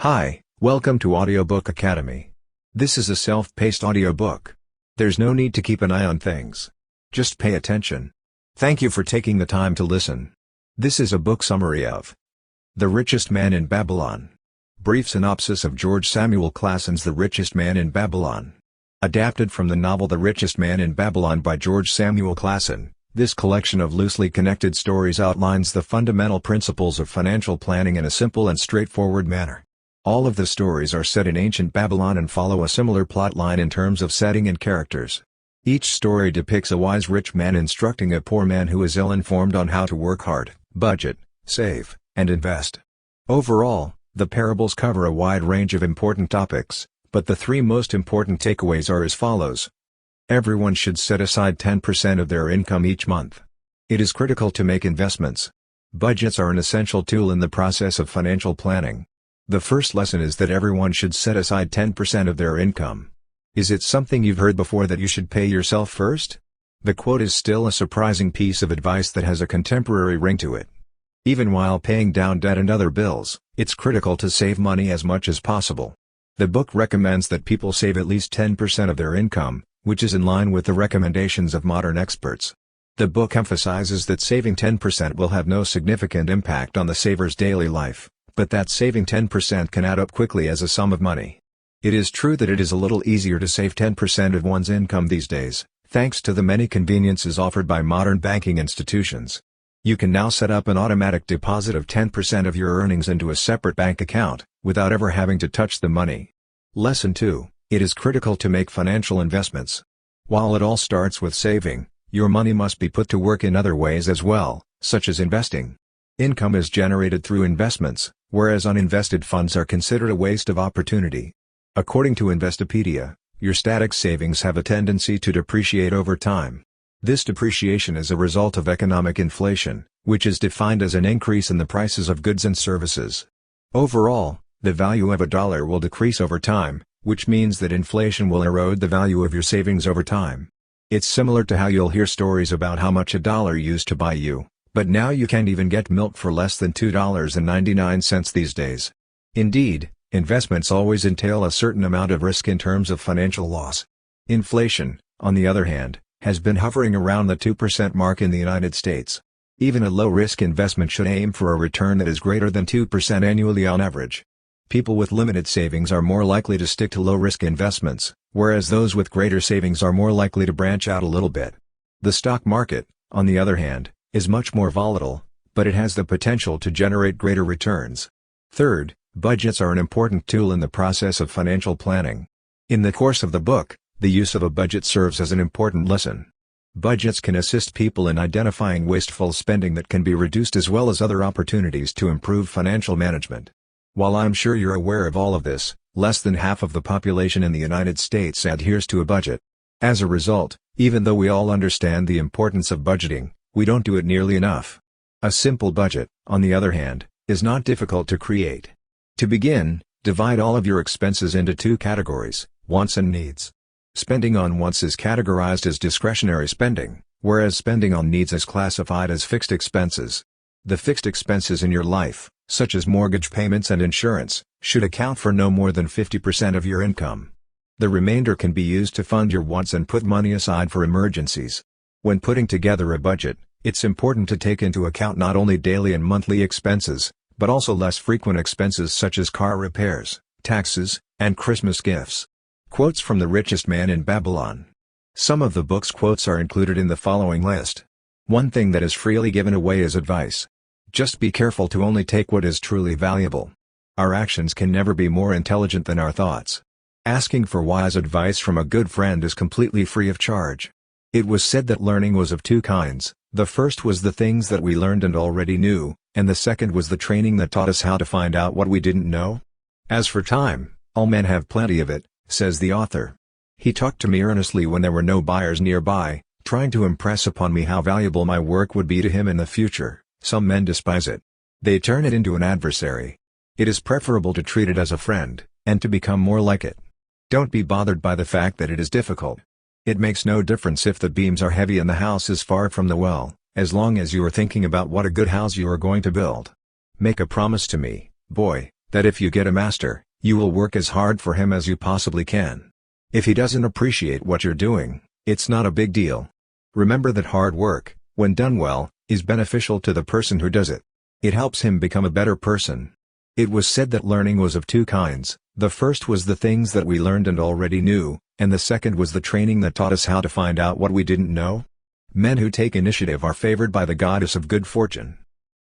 Hi, welcome to Audiobook Academy. This is a self-paced audiobook. There's no need to keep an eye on things. Just pay attention. Thank you for taking the time to listen. This is a book summary of The Richest Man in Babylon. Brief synopsis of George Samuel Clason's The Richest Man in Babylon. Adapted from the novel The Richest Man in Babylon by George Samuel Clason, this collection of loosely connected stories outlines the fundamental principles of financial planning in a simple and straightforward manner. All of the stories are set in ancient Babylon and follow a similar plot line in terms of setting and characters. Each story depicts a wise rich man instructing a poor man who is ill-informed on how to work hard, budget, save, and invest. Overall, the parables cover a wide range of important topics, but the three most important takeaways are as follows. Everyone should set aside 10% of their income each month. It is critical to make investments. Budgets are an essential tool in the process of financial planning. The first lesson is that everyone should set aside 10% of their income. Is it something you've heard before that you should pay yourself first? The quote is still a surprising piece of advice that has a contemporary ring to it. Even while paying down debt and other bills, it's critical to save money as much as possible. The book recommends that people save at least 10% of their income, which is in line with the recommendations of modern experts. The book emphasizes that saving 10% will have no significant impact on the saver's daily life, but that saving 10% can add up quickly as a sum of money. It is true that it is a little easier to save 10% of one's income these days, thanks to the many conveniences offered by modern banking institutions. You can now set up an automatic deposit of 10% of your earnings into a separate bank account, without ever having to touch the money. Lesson 2. It is critical to make financial investments. While it all starts with saving, your money must be put to work in other ways as well, such as investing. Income is generated through investments, whereas uninvested funds are considered a waste of opportunity. According to Investopedia, your static savings have a tendency to depreciate over time. This depreciation is a result of economic inflation, which is defined as an increase in the prices of goods and services. Overall, the value of a dollar will decrease over time, which means that inflation will erode the value of your savings over time. It's similar to how you'll hear stories about how much a dollar used to buy you, but now you can't even get milk for less than $2.99 these days. Indeed, investments always entail a certain amount of risk in terms of financial loss. Inflation, on the other hand, has been hovering around the 2% mark in the United States. Even a low-risk investment should aim for a return that is greater than 2% annually on average. People with limited savings are more likely to stick to low-risk investments, whereas those with greater savings are more likely to branch out a little bit. The stock market, on the other hand, is much more volatile, but it has the potential to generate greater returns. Third, budgets are an important tool in the process of financial planning. In the course of the book, the use of a budget serves as an important lesson. Budgets can assist people in identifying wasteful spending that can be reduced as well as other opportunities to improve financial management. While I'm sure you're aware of all of this, less than half of the population in the United States adheres to a budget. As a result, even though we all understand the importance of budgeting, we don't do it nearly enough. A simple budget, on the other hand, is not difficult to create. To begin, divide all of your expenses into two categories, wants and needs. Spending on wants is categorized as discretionary spending, whereas spending on needs is classified as fixed expenses. The fixed expenses in your life, such as mortgage payments and insurance, should account for no more than 50% of your income. The remainder can be used to fund your wants and put money aside for emergencies. When putting together a budget, it's important to take into account not only daily and monthly expenses, but also less frequent expenses such as car repairs, taxes, and Christmas gifts. Quotes from The Richest Man in Babylon. Some of the book's quotes are included in the following list. One thing that is freely given away is advice. Just be careful to only take what is truly valuable. Our actions can never be more intelligent than our thoughts. Asking for wise advice from a good friend is completely free of charge. It was said that learning was of two kinds. The first was the things that we learned and already knew, and the second was the training that taught us how to find out what we didn't know. As for time, all men have plenty of it, says the author. He talked to me earnestly when there were no buyers nearby, trying to impress upon me how valuable my work would be to him in the future. Some men despise it. They turn it into an adversary. It is preferable to treat it as a friend, and to become more like it. Don't be bothered by the fact that it is difficult. It makes no difference if the beams are heavy and the house is far from the well, as long as you are thinking about what a good house you are going to build. Make a promise to me, boy, That if you get a master, you will work as hard for him as you possibly can. If he doesn't appreciate what you're doing, it's not a big deal. Remember that hard work, when done well, is beneficial to the person who does it. It helps him become a better person. It was said that learning was of two kinds. The first was the things that we learned and already knew, and the second was the training that taught us how to find out what we didn't know. Men who take initiative are favored by the goddess of good fortune.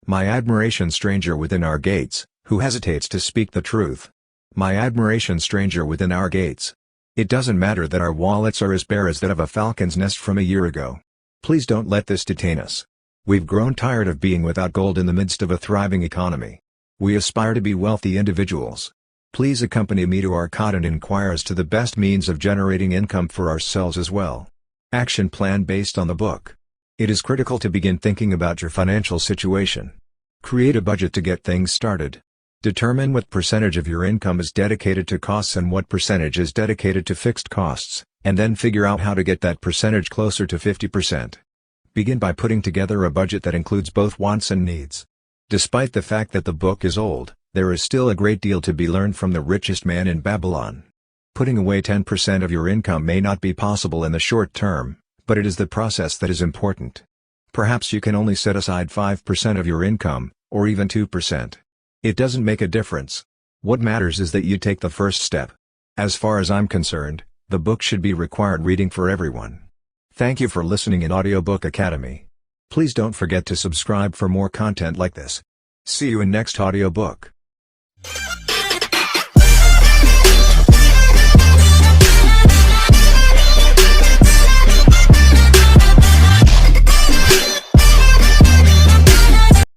My admiration, stranger within our gates, who hesitates to speak the truth. My admiration, stranger within our gates. It doesn't matter that our wallets are as bare as that of a falcon's nest from a year ago. Please don't let this detain us. We've grown tired of being without gold in the midst of a thriving economy. We aspire to be wealthy individuals. Please accompany me to Arcot and inquire as to the best means of generating income for ourselves as well. Action plan based on the book. It is critical to begin thinking about your financial situation. Create a budget to get things started. Determine what percentage of your income is dedicated to costs and what percentage is dedicated to fixed costs, and then figure out how to get that percentage closer to 50%. Begin by putting together a budget that includes both wants and needs. Despite the fact that the book is old, there is still a great deal to be learned from the richest man in Babylon. Putting away 10% of your income may not be possible in the short term, but it is the process that is important. Perhaps you can only set aside 5% of your income, or even 2%. It doesn't make a difference. What matters is that you take the first step. As far as I'm concerned, the book should be required reading for everyone. Thank you for listening in Audiobook Academy. Please don't forget to subscribe for more content like this. See you in next audiobook.